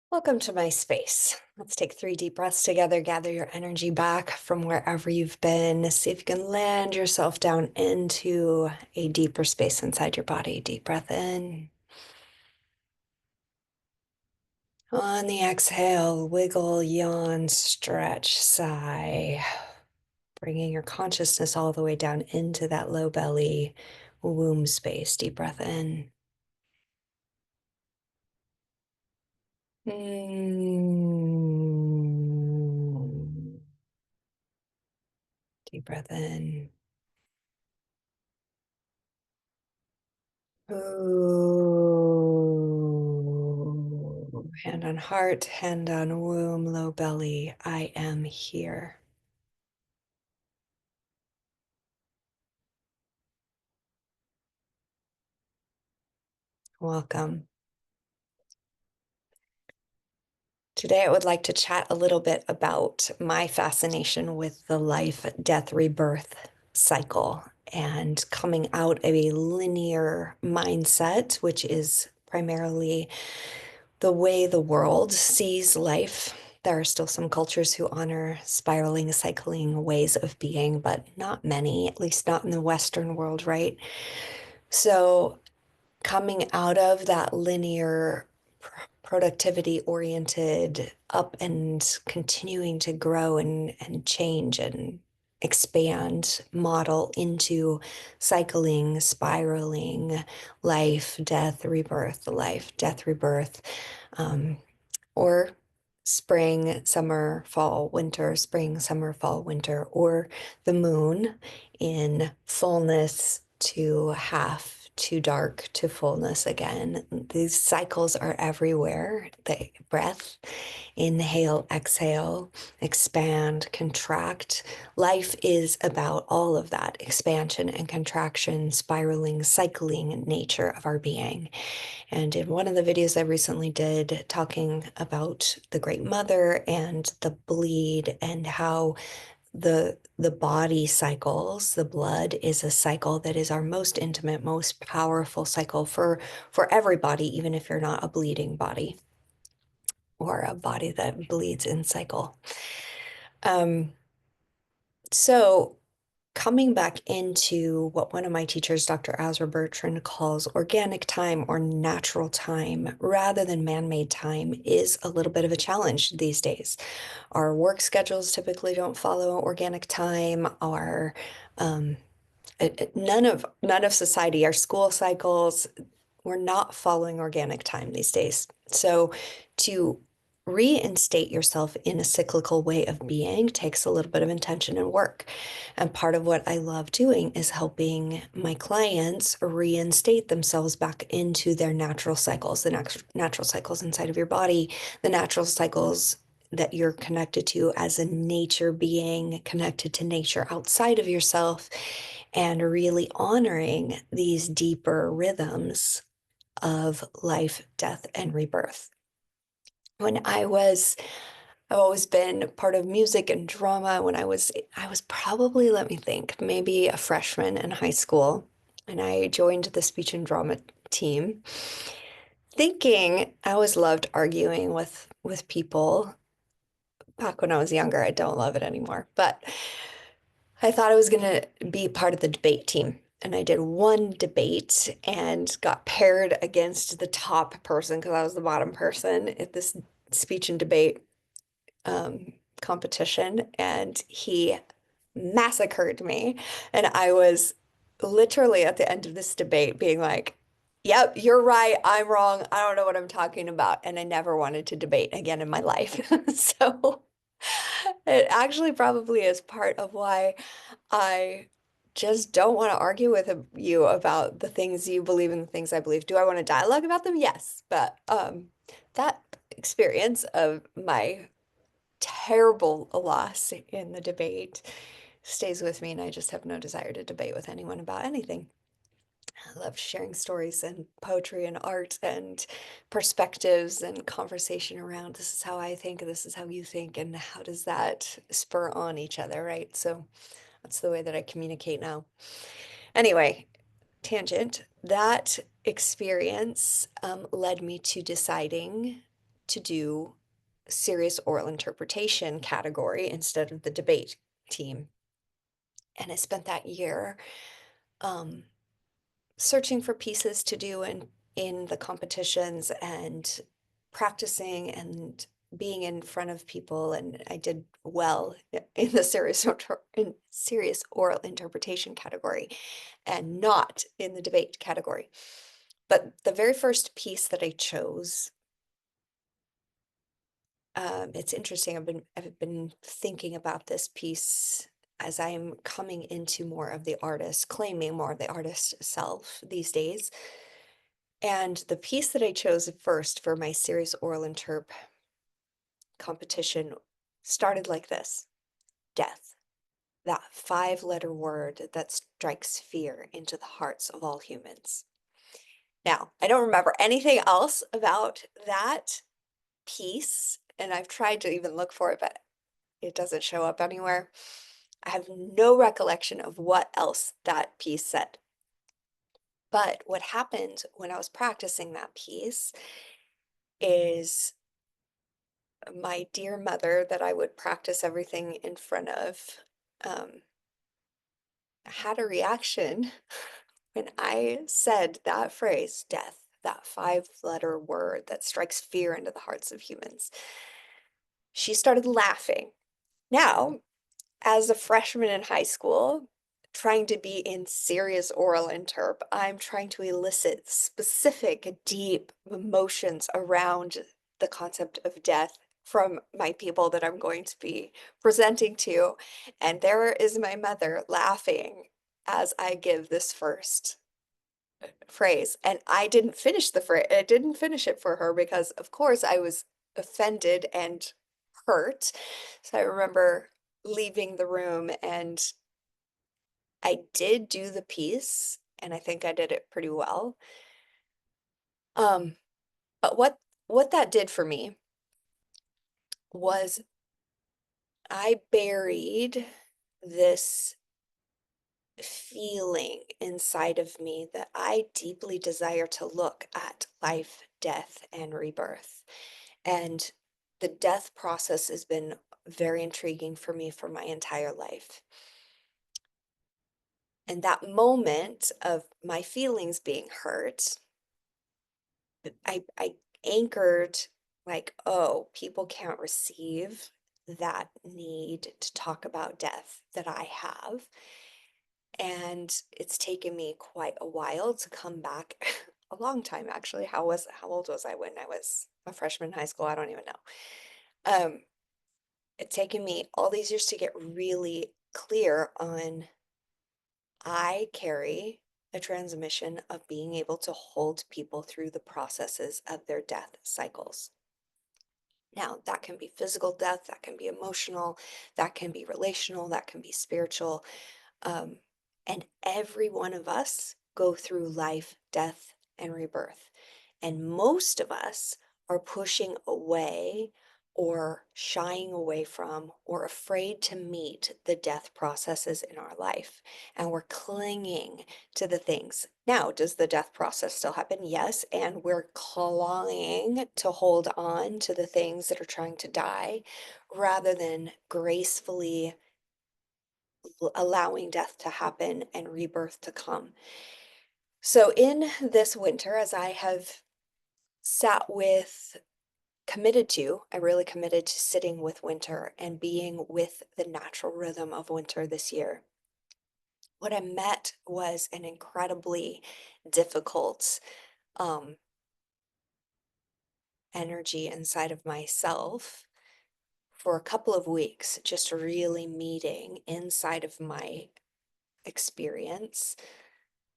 Welcome to my space. Let's take 3 deep breaths together. Gather your energy back from wherever you've been. See if you can land yourself down into a deeper space inside your body. Deep breath in. On the exhale, wiggle, yawn, stretch, sigh. Bringing your consciousness all the way down into that low belly womb space. Deep breath in. Mm. Deep breath in. Ooh. Hand on heart, hand on womb, low belly. I am here. Welcome. Today, I would like to chat a little bit about my fascination with the life, death, rebirth cycle and coming out of a linear mindset, which is primarily the way the world sees life. There are still some cultures who honor spiraling, cycling ways of being, but not many, at least not in the Western world, right? So, coming out of that linear, productivity oriented, up and continuing to grow and change and expand model into cycling, spiraling, life, death, rebirth, um, or spring, summer, fall, winter, spring, summer, fall, winter, or the moon in fullness to half to dark to fullness again. These cycles are everywhere. The breath, inhale, exhale, expand, contract. Life is about all of that expansion and contraction, spiraling, cycling nature of our being. And in one of the videos I recently did, talking about the Great Mother and the bleed and how the body cycles, the blood is a cycle that is our most intimate, most powerful cycle for everybody, even if you're not a bleeding body or a body that bleeds in cycle. Um, so coming back into what one of my teachers, Dr. Azra Bertrand, calls organic time or natural time rather than man-made time is a little bit of a challenge these days. Our work schedules typically don't follow organic time. Um, none of society, our school cycles, we're not following organic time these days. So to reinstate yourself in a cyclical way of being takes a little bit of intention and work. And part of what I love doing is helping my clients reinstate themselves back into their natural cycles, the natural cycles inside of your body, the natural cycles that you're connected to as a nature being, connected to nature outside of yourself, and really honoring these deeper rhythms of life, death, and rebirth. When I've always been part of music and drama. I was probably, let me think, maybe a freshman in high school, and I joined the speech and drama team, thinking I always loved arguing with people. Back when I was younger, I don't love it anymore, but I thought I was going to be part of the debate team. And I did one debate and got paired against the top person because I was the bottom person at this speech and debate competition. And he massacred me. And I was literally at the end of this debate being like, yep, you're right. I'm wrong. I don't know what I'm talking about. And I never wanted to debate again in my life. So it actually probably is part of why I just don't want to argue with you about the things you believe and the things I believe. Do I want to dialogue about them? Yes, but that experience of my terrible loss in the debate stays with me, and I just have no desire to debate with anyone about anything. I love sharing stories and poetry and art and perspectives and conversation around this is how I think, this is how you think, and how does that spur on each other, right? So that's the way that I communicate now. Anyway, tangent. That experience led me to deciding to do serious oral interpretation category instead of the debate team. And I spent that year um, searching for pieces to do in the competitions and practicing and being in front of people, and I did well in the serious oral interpretation category and not in the debate category. But the very first piece that I chose, it's interesting. I've been thinking about this piece as I'm coming into more of the artist, claiming more of the artist self these days. And the piece that I chose first for my serious oral interp competition started like this: death, that 5-letter word that strikes fear into the hearts of all humans. Now, I don't remember anything else about that piece, and I've tried to even look for it, but it doesn't show up anywhere. I have no recollection of what else that piece said. But what happened when I was practicing that piece is my dear mother, that I would practice everything in front of, um, had a reaction when I said that phrase, death, that 5-letter word that strikes fear into the hearts of humans. She started laughing. Now, as a freshman in high school, trying to be in serious oral interp, I'm trying to elicit specific, deep emotions around the concept of death from my people that I'm going to be presenting to. And there is my mother laughing as I give this first phrase. And I didn't finish the phrase, I didn't finish it for her because, of course, I was offended and hurt. So I remember leaving the room, and I did do the piece, and I think I did it pretty well. But what that did for me was I buried this feeling inside of me that I deeply desire to look at life, death, and rebirth. And the death process has been very intriguing for me for my entire life. And that moment of my feelings being hurt, I anchored like, oh, people can't receive that need to talk about death that I have. And it's taken me quite a while to come back, a long time actually. How old was I when I was a freshman in high school? I don't even know. It's taken me all these years to get really clear on I carry a transmission of being able to hold people through the processes of their death cycles. Now, that can be physical death, that can be emotional, that can be relational, that can be spiritual. Um, and every one of us go through life, death, and rebirth. And most of us are pushing away or shying away from or afraid to meet the death processes in our life. And we're clinging to the things. Now, does the death process still happen? Yes. And we're clawing to hold on to the things that are trying to die rather than gracefully allowing death to happen and rebirth to come. So, in this winter, as I have sat with, I really committed to sitting with winter and being with the natural rhythm of winter this year. What I met was an incredibly difficult um, energy inside of myself for a couple of weeks, just really meeting inside of my experience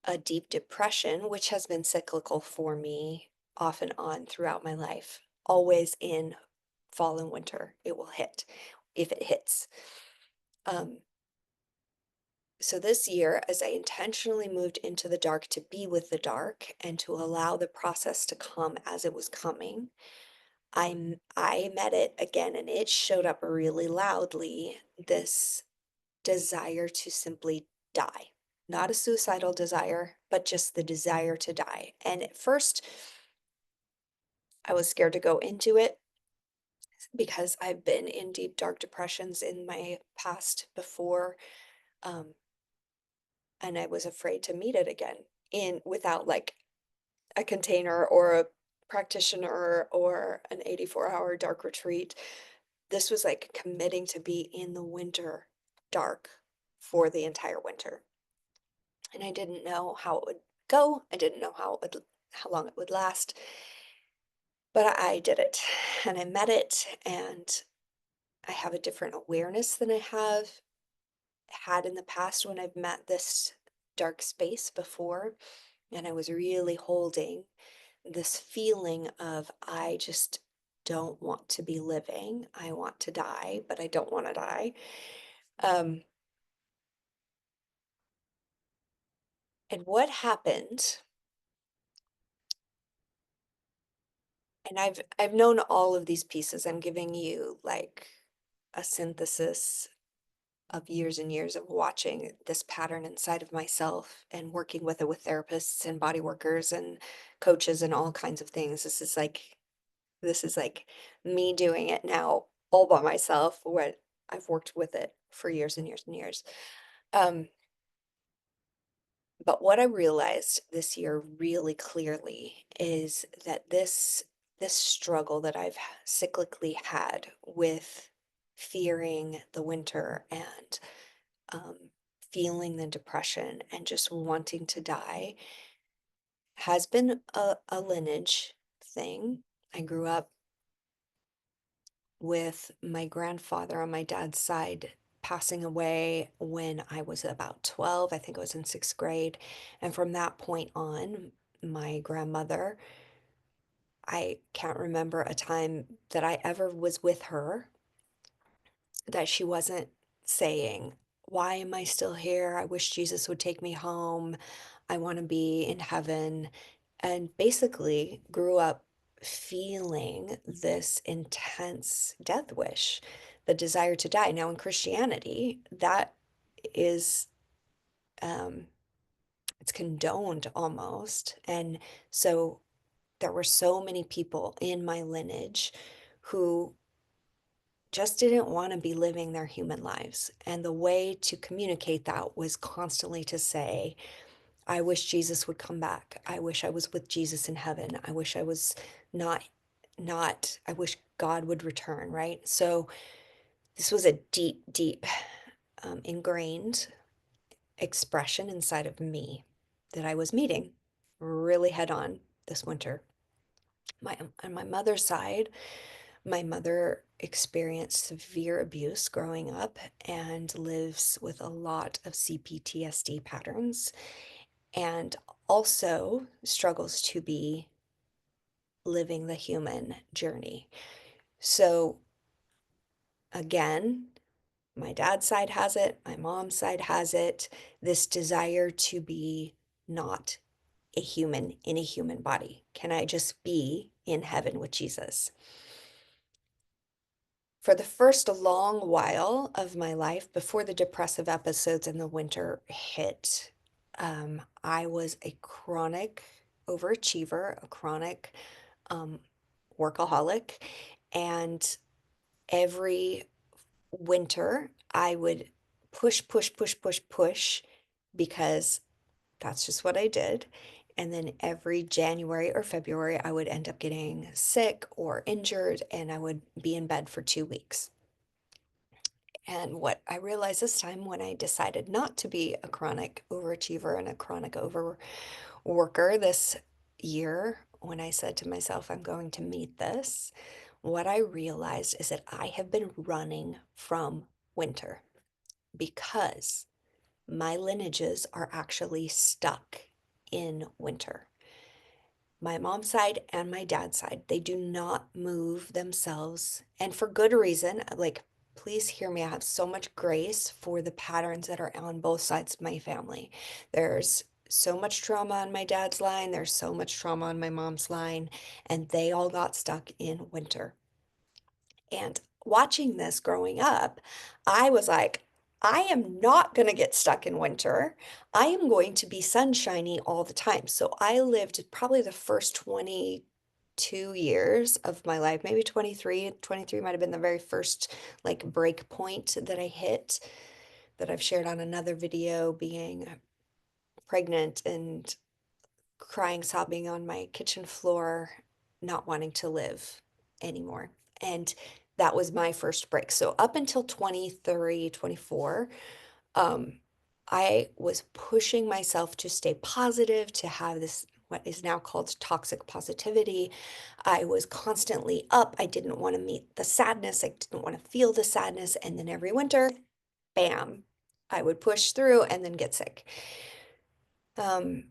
a deep depression, which has been cyclical for me off and on throughout my life. Always in fall and winter, it will hit if it hits. Um, so this year, as I intentionally moved into the dark to be with the dark and to allow the process to come as it was coming, I met it again, and it showed up really loudly, this desire to simply die. Not a suicidal desire, but just the desire to die. And at first, I was scared to go into it because I've been in deep, dark depressions in my past before, um, and I was afraid to meet it again in without like a container or a practitioner or an 84-hour dark retreat. This was like committing to be in the winter dark for the entire winter. And I didn't know how it would go. I didn't know how long it would last, but I did it and I met it, and I have a different awareness than I have had in the past when I've met this dark space before. And I was really holding this feeling of, I just don't want to be living. I want to die, but I don't want to die. Um, and what happened, and I've known all of these pieces. I'm giving you like a synthesis of years and years of watching this pattern inside of myself and working with it with therapists and body workers and coaches and all kinds of things. This is like me doing it now all by myself, what I've worked with it for years and years and years. Um, but what I realized this year really clearly is that this struggle that I've cyclically had with fearing the winter and um, feeling the depression and just wanting to die has been a lineage thing. I grew up with my grandfather on my dad's side passing away when I was about 12. I think I was in sixth grade. And from that point on, my grandmother, I can't remember a time that I ever was with her that she wasn't saying, "Why am I still here? I wish Jesus would take me home. I want to be in heaven." And basically grew up feeling this intense death wish, the desire to die. Now, in Christianity, that is, um, it's condoned almost. And so there were so many people in my lineage who just didn't want to be living their human lives. And the way to communicate that was constantly to say, I wish Jesus would come back. I wish I was with Jesus in heaven. I wish I was not, I wish God would return, right? So this was a deep, deep, ingrained expression inside of me that I was meeting really head on this winter. On my mother's side, my mother experienced severe abuse growing up and lives with a lot of CPTSD patterns, and also struggles to be living the human journey. So, again, my dad's side has it, my mom's side has it, this desire to be not a human in a human body. Can I just be in heaven with Jesus? For the first long while of my life, before the depressive episodes in the winter hit, I was a chronic overachiever, a chronic um, workaholic. And every winter, I would push, push, push, push, push because that's just what I did. And then every January or February, I would end up getting sick or injured, and I would be in bed for 2 weeks. And what I realized this time when I decided not to be a chronic overachiever and a chronic overworker this year, when I said to myself, I'm going to meet this, what I realized is that I have been running from winter because my lineages are actually stuck in winter. My mom's side and my dad's side, they do not move themselves, and for good reason. Like, please hear me. I have so much grace for the patterns that are on both sides of my family. There's so much trauma on my dad's line, there's so much trauma on my mom's line, and they all got stuck in winter. And watching this growing up, I was like, I am not going to get stuck in winter. I am going to be sunshiny all the time. So I lived probably the first 20, 2 years of my life, maybe 23. 23 might have been the very first like break point that I hit, that I've shared on another video, being pregnant and crying, sobbing on my kitchen floor, not wanting to live anymore. And that was my first break. So up until 23, 24, um, I was pushing myself to stay positive, to have this, what is now called toxic positivity. I was constantly up. I didn't want to meet the sadness. I didn't want to feel the sadness. And then every winter, bam, I would push through and then get sick. Um,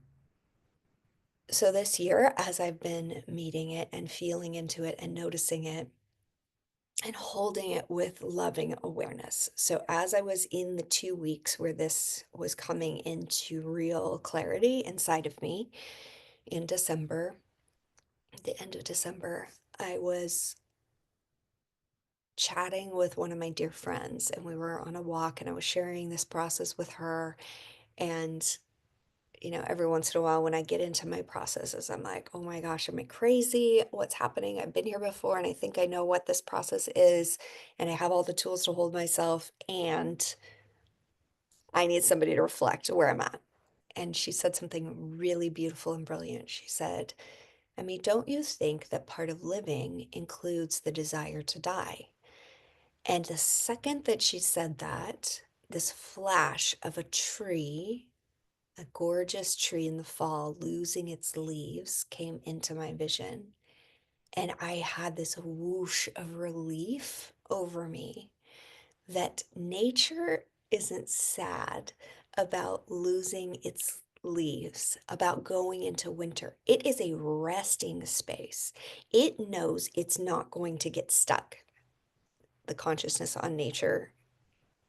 so this year, as I've been meeting it and feeling into it and noticing it and holding it with loving awareness. So as I was in the 2 weeks where this was coming into real clarity inside of me in December, at the end of December, I was chatting with one of my dear friends, and we were on a walk, and I was sharing this process with her. And every once in a while when I get into my processes, I'm like, oh my gosh, am I crazy? What's happening? I've been here before and I think I know what this process is, and I have all the tools to hold myself, and I need somebody to reflect where I'm at. And she said something really beautiful and brilliant. She said, I mean, don't you think that part of living includes the desire to die? And the second that she said that, this flash of a tree, a gorgeous tree in the fall losing its leaves, came into my vision. And I had this whoosh of relief over me that nature isn't sad about losing its leaves, about going into winter. It is a resting space. It knows it's not going to get stuck. The consciousness on nature,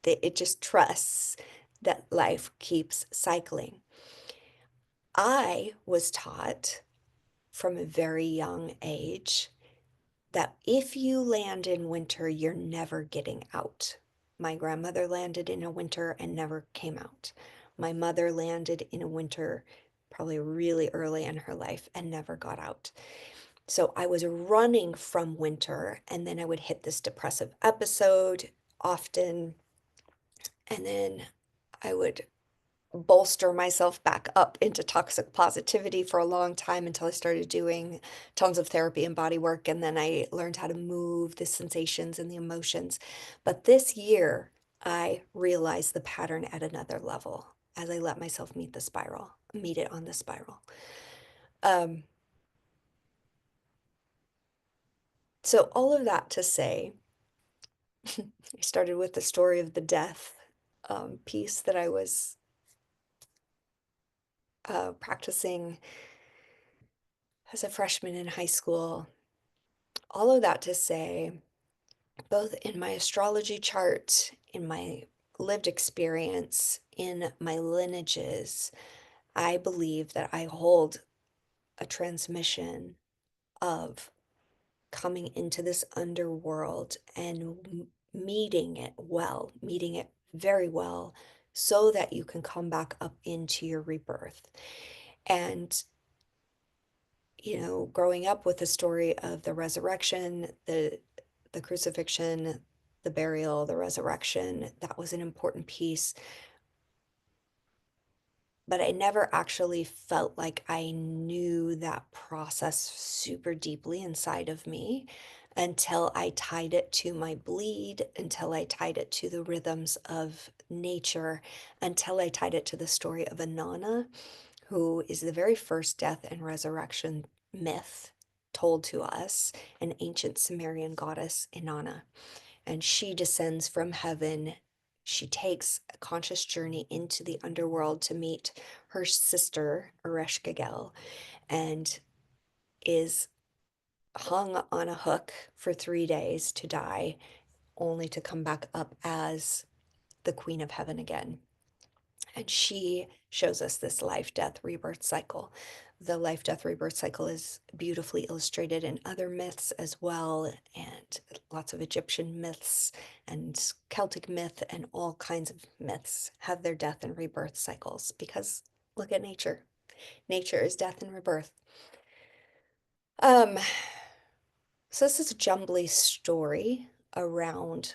that it just trusts that life keeps cycling. I was taught from a very young age that if you land in winter, you're never getting out. My grandmother landed in a winter and never came out. My mother landed in a winter probably really early in her life and never got out. So I was running from winter, and then I would hit this depressive episode often, and then I would bolster myself back up into toxic positivity for a long time until I started doing tons of therapy and body work. And then I learned how to move the sensations and the emotions. But this year, I realized the pattern at another level as I let myself meet it on the spiral. Um, so all of that to say, I started with the story of the death piece that I was practicing as a freshman in high school. All of that to say, both in my astrology chart, in my lived experience, in my lineages, I believe that I hold a transmission of coming into this underworld and meeting it well, meeting it very well, so that you can come back up into your rebirth. And growing up with the story of the resurrection, the crucifixion, the burial, the resurrection, that was an important piece. But I never actually felt like I knew that process super deeply inside of me until I tied it to my bleed, until I tied it to the rhythms of nature, until I tied it to the story of Inanna, who is the very first death and resurrection myth told to us, an ancient Sumerian goddess, Inanna. And she descends from heaven. She takes a conscious journey into the underworld to meet her sister, Ereshkigal, and is hung on a hook for 3 days to die, only to come back up as the Queen of Heaven again. And she shows us this life, death, rebirth cycle. The life, death, rebirth cycle is beautifully illustrated in other myths as well, and lots of Egyptian myths and Celtic myth and all kinds of myths have their death and rebirth cycles, because look at nature. Nature is death and rebirth. Um, so this is a jumbly story around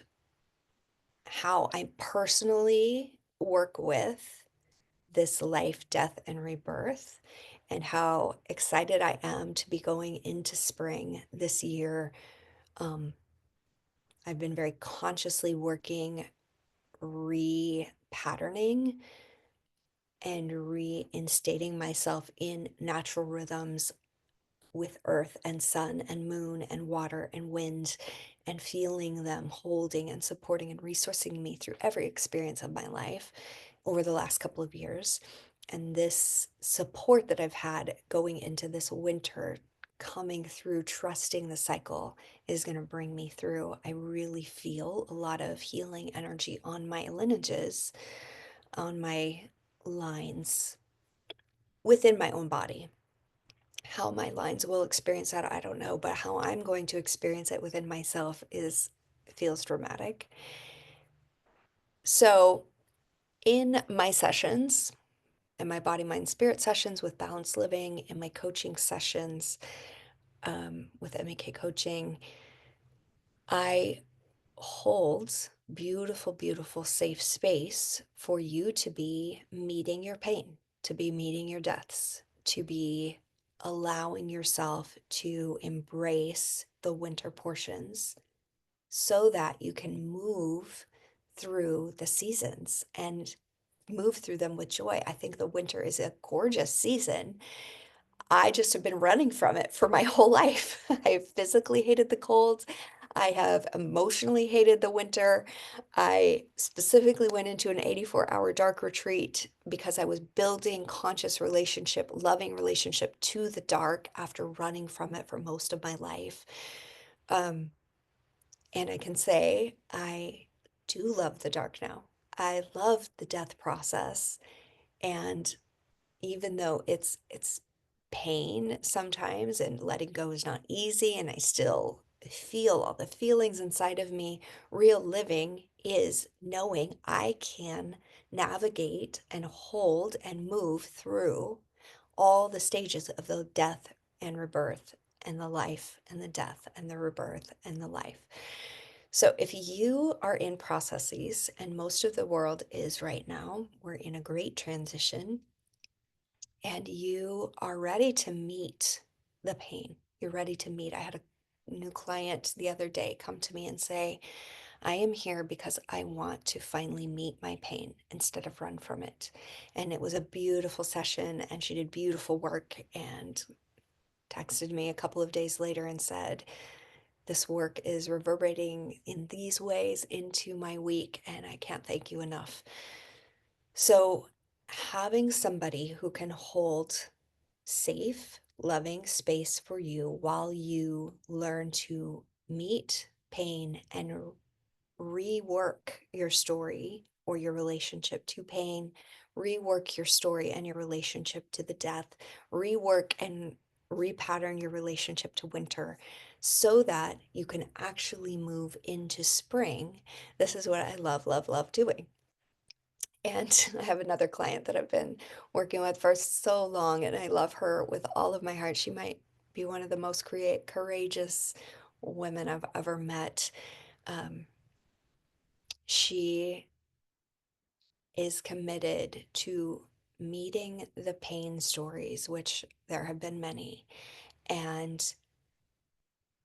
how I personally work with this life, death, and rebirth, and how excited I am to be going into spring this year. Um, I've been very consciously working repatterning and reinstating myself in natural rhythms with earth and sun and moon and water and wind, and feeling them holding and supporting and resourcing me through every experience of my life over the last couple of years. And this support that I've had going into this winter, coming through, trusting the cycle is going to bring me through. I really feel a lot of healing energy on my lineages, on my lines within my own body. How my lines will experience that, I don't know, but how I'm going to experience it within myself is feels dramatic. So, in my sessions, in my body, mind, spirit sessions with balanced living, in my coaching sessions with MAK coaching, I hold beautiful, beautiful, safe space for you to be meeting your pain, to be meeting your deaths, to be allowing yourself to embrace the winter portions so that you can move through the seasons and move through them with joy. I think the winter is a gorgeous season. I just have been running from it for my whole life. I physically hated the cold. I have emotionally hated the winter. I specifically went into an 84-hour dark retreat because I was building conscious relationship, loving relationship to the dark after running from it for most of my life. Um, and I can say I do love the dark now. I love the death process. And even though it's pain sometimes and letting go is not easy and I still feel all the feelings inside of me, real living is knowing I can navigate and hold and move through all the stages of the death and rebirth and the life and the death and the rebirth and the life. So if you are in processes, and most of the world is right now, we're in a great transition and you are ready to meet the pain. You're ready to meet. I had a new client the other day come to me and say, I am here because I want to finally meet my pain instead of run from it. And it was a beautiful session, and she did beautiful work and texted me a couple of days later and said, this work is reverberating in these ways into my week, and I can't thank you enough. So, having somebody who can hold safe, loving space for you while you learn to meet pain and rework your story or your relationship to pain, rework your story and your relationship to the death, rework and repattern your relationship to winter so that you can actually move into spring. This is what I love, love, love doing. And I have another client that I've been working with for so long, and I love her with all of my heart. She might be one of the most courageous women I've ever met. Um, she is committed to meeting the pain stories, which there have been many, and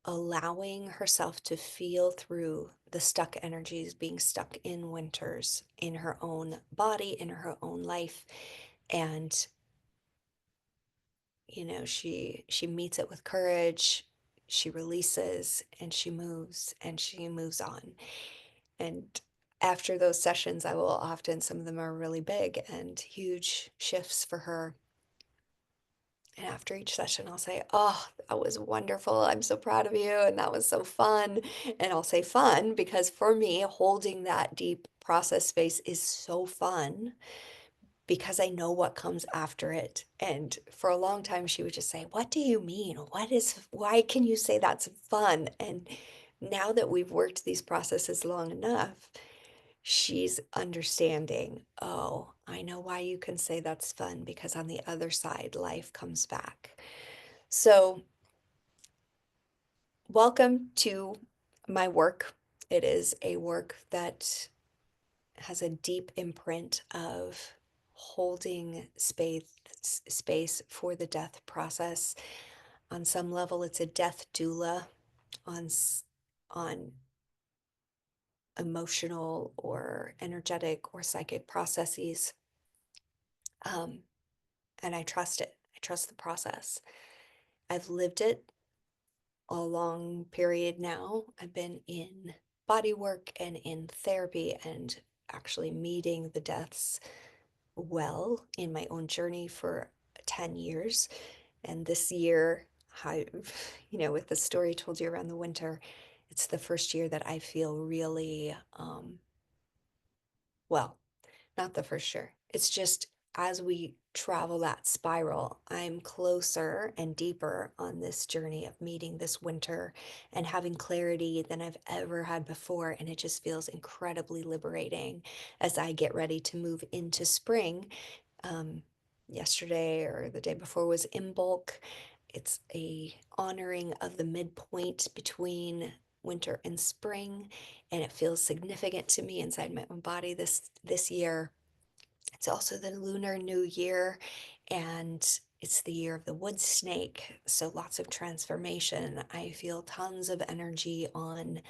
allowing herself to feel through the stuck energies, being stuck in winters in her own body, in her own life. And she meets it with courage, she releases, and she moves on. And after those sessions, I will often, some of them are really big and huge shifts for her. And after each session, I'll say, oh, that was wonderful. I'm so proud of you. And that was so fun. And I'll say fun because for me, holding that deep process space is so fun because I know what comes after it. And for a long time, she would just say, what do you mean? Why can you say that's fun? And now that we've worked these processes long enough, she's understanding, oh, I know why you can say that's fun because on the other side, life comes back. So Welcome to my work. It is a work that has a deep imprint of holding space for the death process. On some level, it's a death doula on on emotional or energetic or psychic processes. Um, and I trust it. I trust the process. I've lived it a long period now. I've been in body work and in therapy and actually meeting the deaths well in my own journey for 10 years. And this year, I, with the story I told you around the winter, it's the first year that I feel really, well, not the first year. It's just as we travel that spiral, I'm closer and deeper on this journey of meeting this winter and having clarity than I've ever had before. And it just feels incredibly liberating as I get ready to move into spring. Um, Yesterday or the day before was Imbolc. It's a honoring of the midpoint between winter and spring, and it feels significant to me inside my own body this year. It's also the Lunar New Year, and it's the year of the wood snake. So lots of transformation. I feel tons of energy on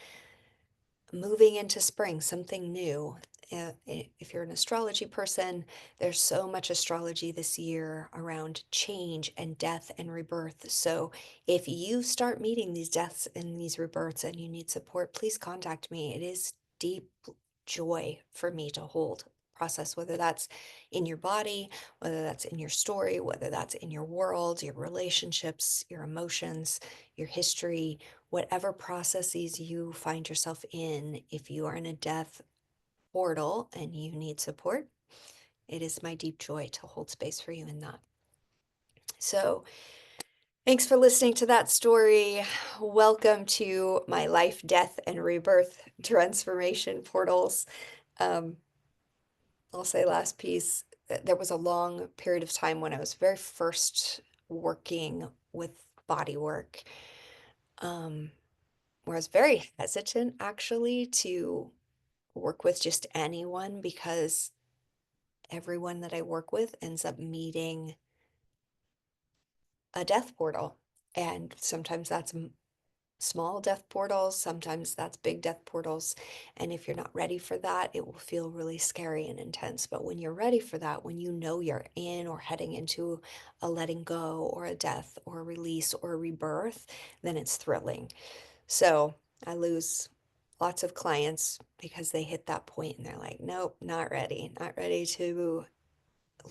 moving into spring, something new. If you're an astrology person, there's so much astrology this year around change and death and rebirth. So if you start meeting these deaths and these rebirths and you need support, please contact me. It is deep joy for me to hold process, whether that's in your body, whether that's in your story, whether that's in your world, your relationships, your emotions, your history, whatever processes you find yourself in. If you are in a death portal and you need support, it is my deep joy to hold space for you in that. So, thanks for listening to that story. Welcome to my life, death, and rebirth transformation portals. Um, I'll say last piece, there was a long period of time when I was very first working with body work, um, where I was very hesitant actually to work with just anyone because everyone that I work with ends up meeting a death portal. And sometimes that's small death portals, sometimes that's big death portals. And if you're not ready for that, it will feel really scary and intense. But when you're ready for that, when you know you're in or heading into a letting go or a death or a release or a rebirth, then it's thrilling. So I lose lots of clients because they hit that point and they're like, nope, not ready to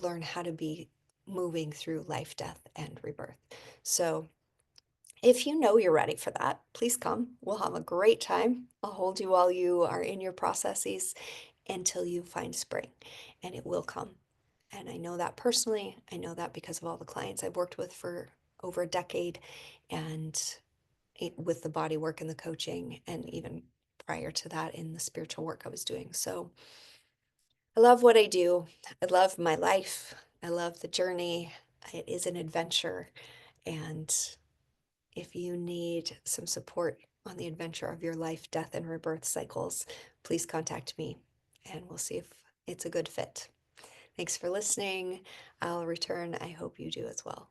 learn how to be moving through life, death, and rebirth. So if you know you're ready for that, please come. We'll have a great time. I'll hold you while you are in your processes until you find spring, and it will come. And I know that personally. I know that because of all the clients I've worked with for over a decade and with the body work and the coaching, and even prior to that in the spiritual work I was doing. So I love what I do. I love my life. I love the journey. It is an adventure. And if you need some support on the adventure of your life, death, and rebirth cycles, please contact me and we'll see if it's a good fit. Thanks for listening. I'll return. I hope you do as well.